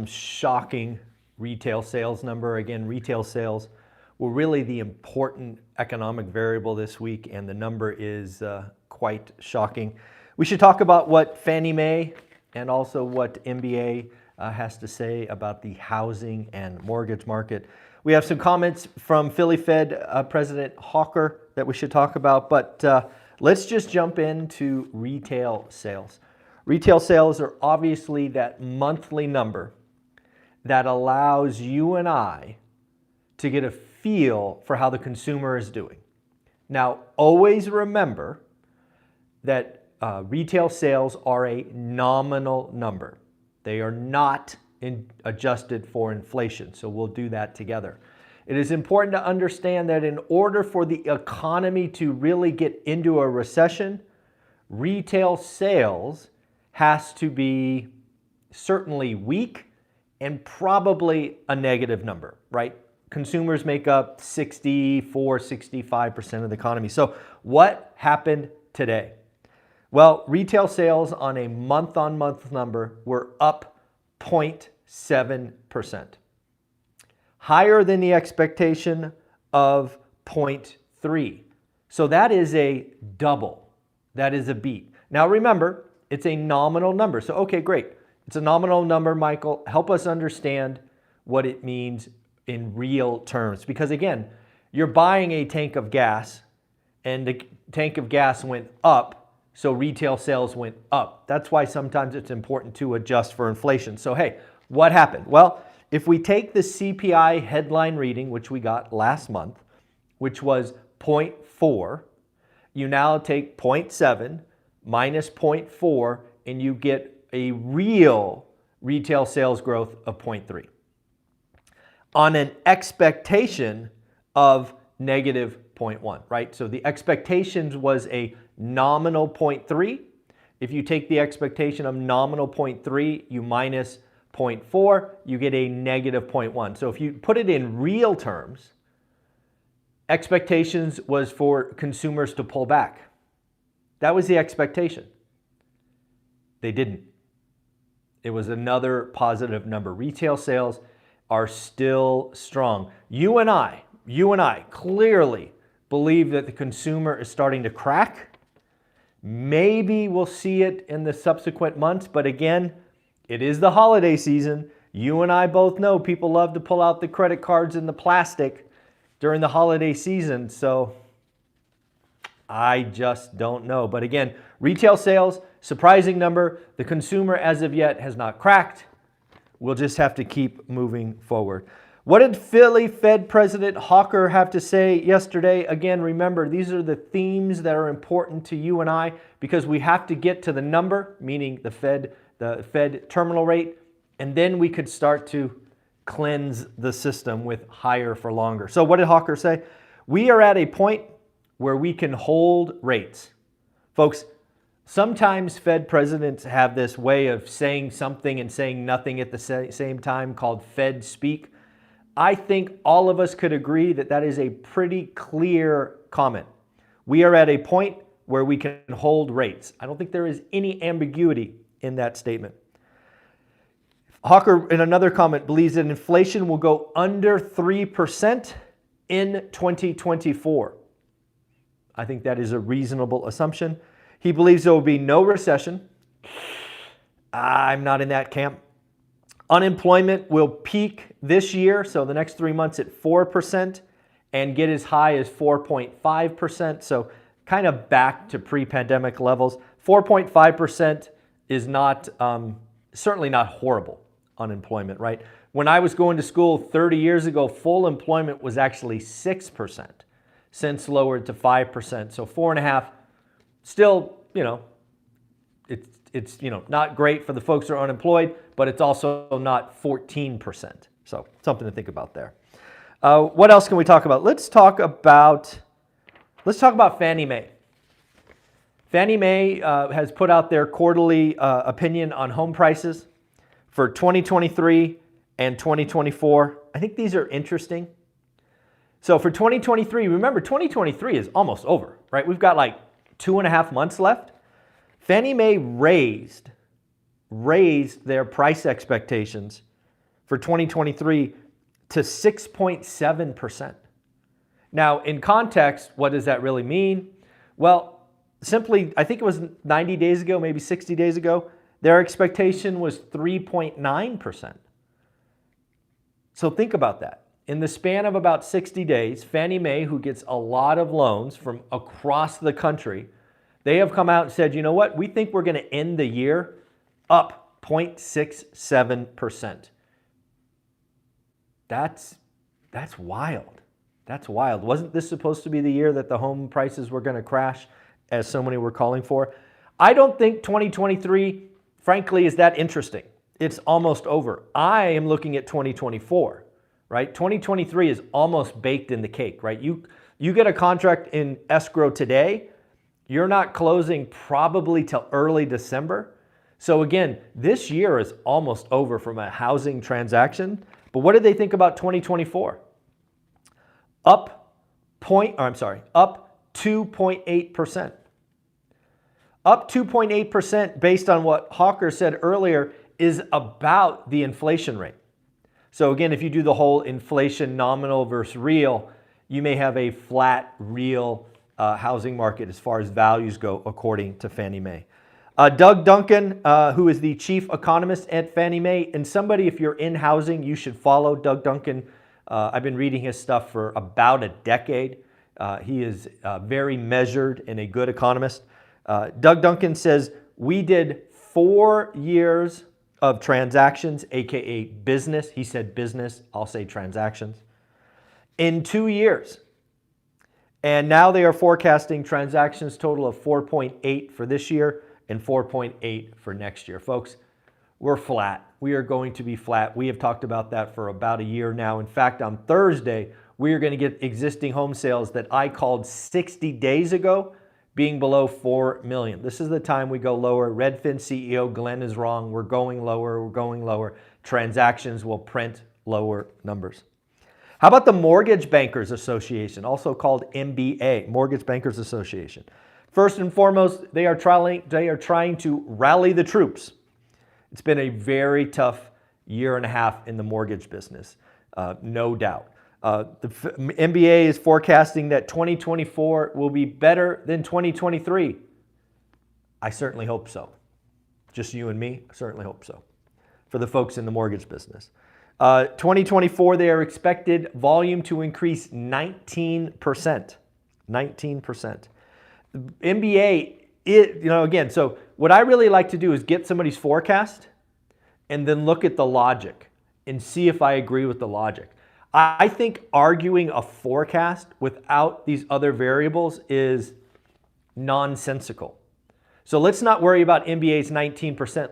some shocking retail sales number. Again, retail sales were really the important economic variable this week, and the number is quite shocking. We should talk about what Fannie Mae and also what MBA has to say about the housing and mortgage market. We have some comments from Philly Fed President Hawker that we should talk about, but let's just jump into retail sales. Retail sales are obviously that monthly number that allows you and I to get a feel for how the consumer is doing. Now, always remember that retail sales are a nominal number. They are not adjusted for inflation, so we'll do that together. It is important to understand that in order for the economy to really get into a recession, retail sales has to be certainly weak and probably a negative number, right? Consumers make up 65% of the economy. So what happened today? Well, retail sales on a month-on-month number were up 0.7%. Higher than the expectation of 0.3. So that is a double. That is a beat. Now remember, it's a nominal number. So okay, great. It's a nominal number, Michael. Help us understand what it means in real terms. Because again, you're buying a tank of gas and the tank of gas went up, so retail sales went up. That's why sometimes it's important to adjust for inflation. So hey, what happened? Well, if we take the CPI headline reading, which we got last month, which was 0.4, you now take 0.7 minus 0.4 and you get a real retail sales growth of 0.3 on an expectation of negative 0.1, right? So the expectations was a nominal 0.3. If you take the expectation of nominal 0.3, you minus 0.4, you get a negative 0.1. So if you put it in real terms, expectations was for consumers to pull back. That was the expectation. They didn't. It was another positive number. Retail sales are still strong. You and I clearly believe that the consumer is starting to crack. Maybe we'll see it in the subsequent months, but again, it is the holiday season. You and I both know people love to pull out the credit cards in the plastic during the holiday season, so I just don't know. But again, retail sales, surprising number. The consumer as of yet has not cracked. We'll just have to keep moving forward. What did Philly Fed President Hawker have to say yesterday? Again, remember, these are the themes that are important to you and I because we have to get to the number, meaning the Fed terminal rate, and then we could start to cleanse the system with higher for longer. So what did Hawker say? We are at a point where we can hold rates. Folks, sometimes Fed presidents have this way of saying something and saying nothing at the same time called Fed speak. I think all of us could agree that that is a pretty clear comment. We are at a point where we can hold rates. I don't think there is any ambiguity in that statement. Hawker, in another comment, believes that inflation will go under 3% in 2024. I think that is a reasonable assumption. He believes there will be no recession. I'm not in that camp. Unemployment will peak this year, so the next 3 months at 4% and get as high as 4.5%, so kind of back to pre-pandemic levels. 4.5% is not, certainly not horrible unemployment, right? When I was going to school 30 years ago, full employment was actually 6%, since lowered to 5%. So 4.5%, still, it's not great for the folks who are unemployed, but it's also not 14%. So something to think about there. What else can we talk about? Let's talk about Fannie Mae. Fannie Mae has put out their quarterly opinion on home prices for 2023 and 2024. I think these are interesting. So for 2023, remember 2023 is almost over, right? We've got like 2.5 months left. Fannie Mae raised their price expectations for 2023 to 6.7%. Now, in context, what does that really mean? Well, simply, I think it was 90 days ago, maybe 60 days ago, their expectation was 3.9%. So think about that. In the span of about 60 days, Fannie Mae, who gets a lot of loans from across the country, they have come out and said, you know what, we think we're going to end the year up 0.67%. That's wild. That's wild. Wasn't this supposed to be the year that the home prices were going to crash, as so many were calling for? I don't think 2023, frankly, is that interesting. It's almost over. I am looking at 2024, right? 2023 is almost baked in the cake, right? You get a contract in escrow today, you're not closing probably till early December. So again, this year is almost over from a housing transaction. But what did they think about 2024? Up 2.8%. Up 2.8% based on what Hawker said earlier is about the inflation rate. So again, if you do the whole inflation nominal versus real, you may have a flat real housing market as far as values go, according to Fannie Mae. Doug Duncan, who is the chief economist at Fannie Mae, and somebody, if you're in housing, you should follow Doug Duncan. I've been reading his stuff for about a decade. He is very measured and a good economist. Doug Duncan says, we did 4 years of transactions, aka business. He said business, I'll say transactions, in 2 years. And now they are forecasting transactions total of 4.8 for this year and 4.8 for next year. Folks, we're flat. We are going to be flat. We have talked about that for about a year now. In fact, on Thursday, we are going to get existing home sales that I called 60 days ago being below 4 million. This is the time we go lower. Redfin CEO Glenn is wrong. We're going lower. We're going lower. Transactions will print lower numbers. How about the Mortgage Bankers Association, also called MBA, Mortgage Bankers Association? First and foremost, they are trying to rally the troops. It's been a very tough year and a half in the mortgage business, no doubt. The MBA is forecasting that 2024 will be better than 2023. I certainly hope so. Just you and me, I certainly hope so. For the folks in the mortgage business. 2024, they are expected volume to increase 19%. 19%. MBA, again, so what I really like to do is get somebody's forecast and then look at the logic and see if I agree with the logic. I think arguing a forecast without these other variables is nonsensical. So let's not worry about MBA's 19%.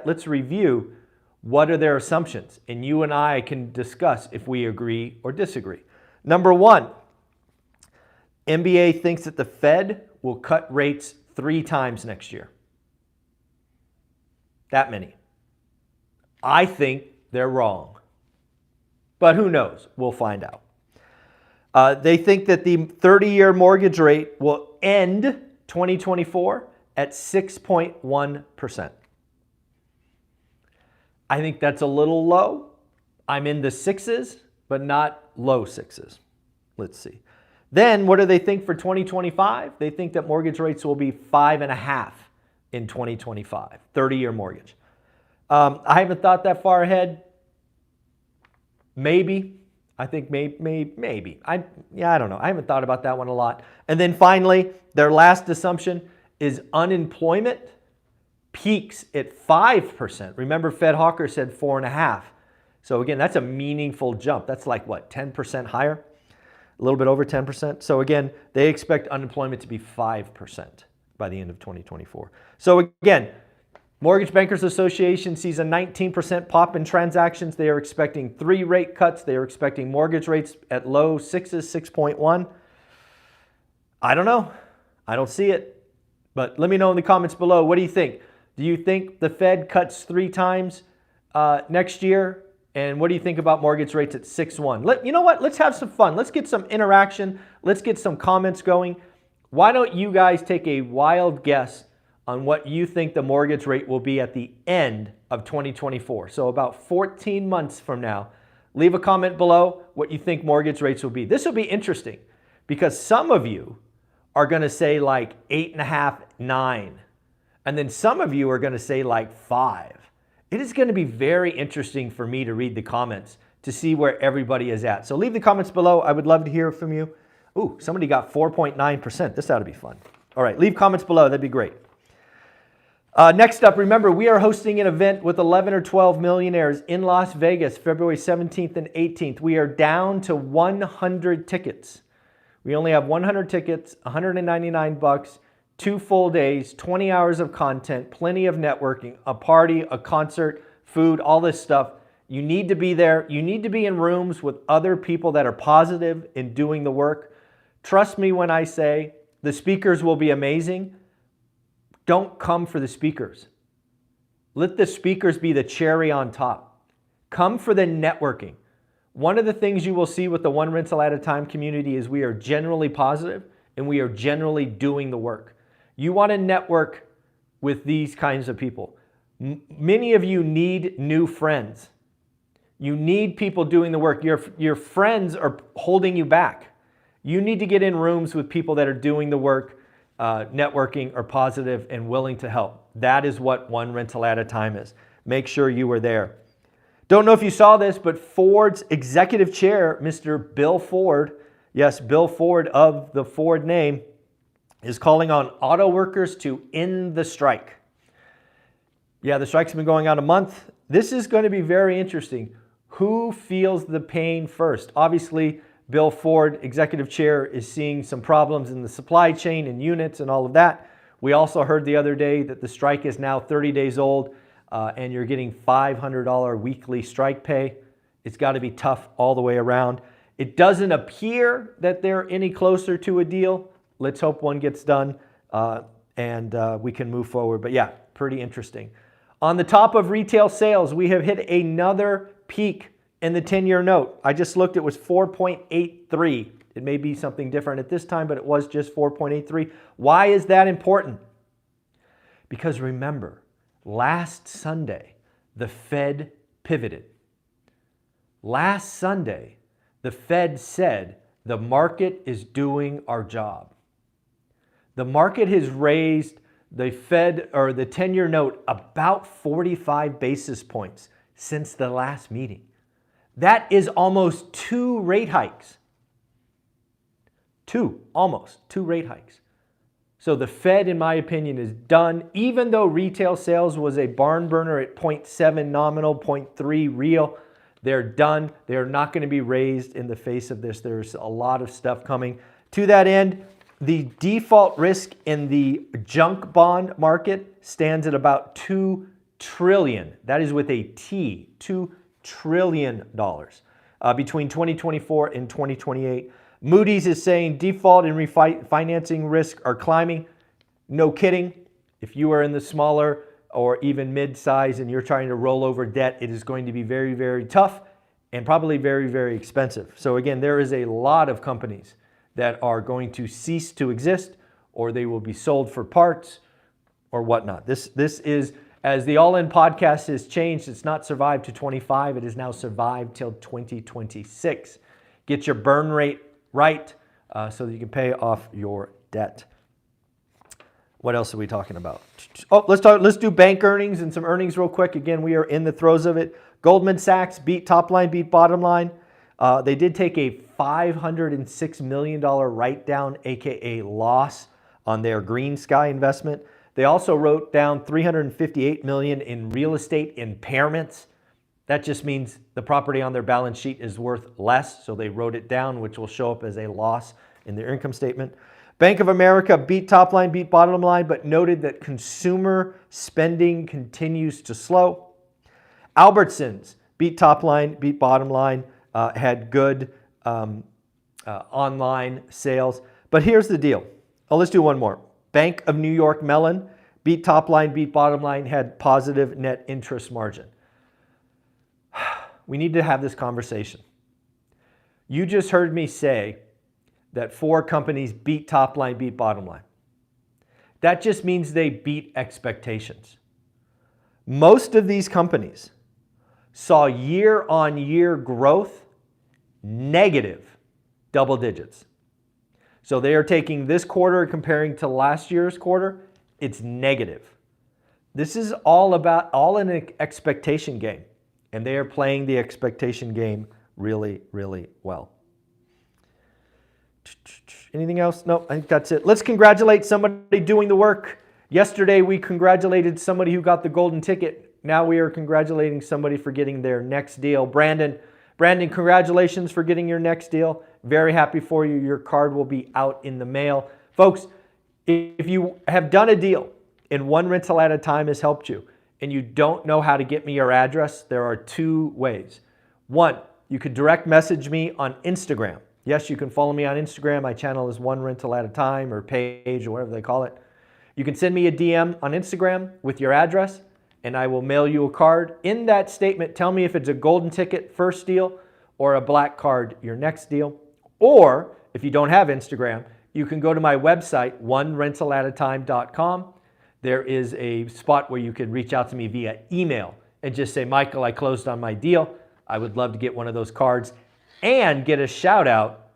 Let's review what are their assumptions. And you and I can discuss if we agree or disagree. Number one, MBA thinks that the Fed will cut rates 3 times next year. That many. I think they're wrong. But who knows? We'll find out. They think that the 30-year mortgage rate will end 2024 at 6.1%. I think that's a little low. I'm in the 6s, but not low 6s. Let's see. Then what do they think for 2025? They think that mortgage rates will be 5.5 in 2025, 30-year mortgage. I haven't thought that far ahead. Maybe. I think maybe. I don't know. I haven't thought about that one a lot. And then finally, their last assumption is unemployment peaks at 5%. Remember, Fed Hawker said 4.5. So again, that's a meaningful jump. That's like what, 10% higher? A little bit over 10%. So again, they expect unemployment to be 5% by the end of 2024. So again, Mortgage Bankers Association sees a 19% pop in transactions. They are expecting 3 rate cuts. They are expecting mortgage rates at low 6s, 6.1. I don't know. I don't see it. But let me know in the comments below. What do you think? Do you think the Fed cuts 3 times next year? And what do you think about mortgage rates at 6.1? You know what? Let's have some fun. Let's get some interaction. Let's get some comments going. Why don't you guys take a wild guess on what you think the mortgage rate will be at the end of 2024. So about 14 months from now. Leave a comment below what you think mortgage rates will be. This will be interesting because some of you are going to say like 8.5, 9. And then some of you are going to say like 5. It is going to be very interesting for me to read the comments to see where everybody is at. So leave the comments below. I would love to hear from you. Ooh, somebody got 4.9%. This ought to be fun. All right, leave comments below. That'd be great. Next up, remember, we are hosting an event with 11 or 12 millionaires in Las Vegas, February 17th and 18th. We are down to 100 tickets. We only have 100 tickets, $199, 2 full days, 20 hours of content, plenty of networking, a party, a concert, food, all this stuff. You need to be there. You need to be in rooms with other people that are positive in doing the work. Trust me when I say the speakers will be amazing. Don't come for the speakers. Let the speakers be the cherry on top. Come for the networking. One of the things you will see with the One Rental at a Time community is we are generally positive and we are generally doing the work. You want to network with these kinds of people. Many of you need new friends. You need people doing the work. Your friends are holding you back. You need to get in rooms with people that are doing the work, networking, are positive and willing to help. That is what One Rental at a Time is. Make sure you were there. Don't know if you saw this, but Ford's executive chair, Mr. Bill Ford, yes, Bill Ford of the Ford name, is calling on auto workers to end the strike. Yeah, the strike's been going on a month. This is going to be very interesting. Who feels the pain first? Obviously, Bill Ford, executive chair, is seeing some problems in the supply chain and units and all of that. We also heard the other day that the strike is now 30 days old and you're getting $500 weekly strike pay. It's got to be tough all the way around. It doesn't appear that they're any closer to a deal. Let's hope one gets done and we can move forward. But yeah, pretty interesting. On the top of retail sales, we have hit another peak in the 10-year note. I just looked, it was 4.83. It may be something different at this time, but it was just 4.83. Why is that important? Because remember, last Sunday, the Fed pivoted. Last Sunday, the Fed said the market is doing our job. The market has raised the Fed or the 10-year note about 45 basis points since the last meeting. That is almost 2 rate hikes. Almost 2 rate hikes. So the Fed, in my opinion, is done. Even though retail sales was a barn burner at 0.7 nominal, 0.3 real, they're done. They're not going to be raised in the face of this. There's a lot of stuff coming. To that end, the default risk in the junk bond market stands at about $2 trillion. That is with a T, $2 trillion between 2024 and 2028. Moody's is saying default and refinancing risk are climbing. No kidding. If you are in the smaller or even mid-size and you're trying to roll over debt, it is going to be very, very tough and probably very, very expensive. So again, there is a lot of companies that are going to cease to exist or they will be sold for parts or whatnot. This is, as the All In podcast has changed, it's not survived to 25. It has now survived till 2026. Get your burn rate right so that you can pay off your debt. What else are we talking about? Oh, let's do bank earnings and some earnings real quick. Again, we are in the throes of it. Goldman Sachs beat top line, beat bottom line. They did take a $506 million write-down, aka loss, on their Green Sky investment. They also wrote down $358 million in real estate impairments. That just means the property on their balance sheet is worth less, so they wrote it down, which will show up as a loss in their income statement. Bank of America beat top line, beat bottom line, but noted that consumer spending continues to slow. Albertsons beat top line, beat bottom line, had good online sales. But here's the deal. Oh, let's do one more. Bank of New York Mellon beat top line, beat bottom line, had positive net interest margin. We need to have this conversation. You just heard me say that 4 companies beat top line, beat bottom line. That just means they beat expectations. Most of these companies saw year-on-year growth negative double digits. So they are taking this quarter comparing to last year's quarter, it's negative. This is all an expectation game, and they are playing the expectation game really, really well. Anything else? No, I think that's it. Let's congratulate somebody doing the work. Yesterday, we congratulated somebody who got the golden ticket. Now we are congratulating somebody for getting their next deal. Brandon, congratulations for getting your next deal. Very happy for you. Your card will be out in the mail. Folks, if you have done a deal and one rental at a time has helped you and you don't know how to get me your address, there are two ways. One, you could direct message me on Instagram. Yes, you can follow me on Instagram. My channel is One Rental at a Time, or page, or whatever they call it. You can send me a DM on Instagram with your address, and I will mail you a card. In that statement, tell me if it's a golden ticket first deal or a black card your next deal. Or if you don't have Instagram, you can go to my website, onerentalatatime.com. There is a spot where you can reach out to me via email and just say, Michael, I closed on my deal. I would love to get one of those cards and get a shout out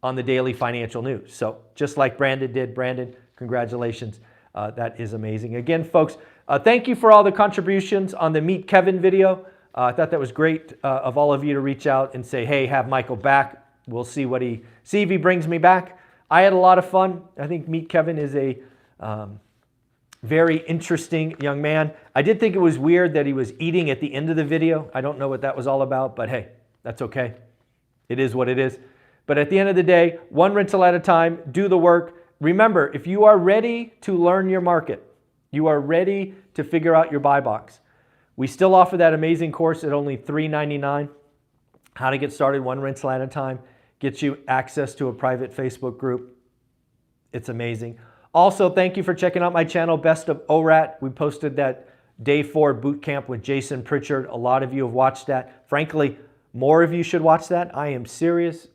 on the daily financial news. So just like Brandon did, Brandon, congratulations. That is amazing. Again, folks, thank you for all the contributions on the Meet Kevin video. I thought that was great of all of you to reach out and say, hey, have Michael back. We'll see if he brings me back. I had a lot of fun. I think Meet Kevin is a very interesting young man. I did think it was weird that he was eating at the end of the video. I don't know what that was all about, but hey, that's okay. It is what it is. But at the end of the day, one rental at a time, do the work. Remember, if you are ready to learn your market, you are ready to figure out your buy box, we still offer that amazing course at only $3.99. How to get started one rental at a time. Gets you access to a private Facebook group. It's amazing. Also, thank you for checking out my channel, Best of ORAT. We posted that Day 4 boot camp with Jason Pritchard. A lot of you have watched that. Frankly, more of you should watch that. I am serious.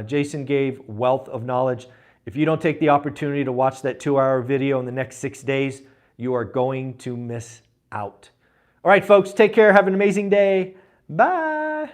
Jason gave wealth of knowledge. If you don't take the opportunity to watch that 2-hour video in the next 6 days, you are going to miss out. All right, folks, take care. Have an amazing day. Bye.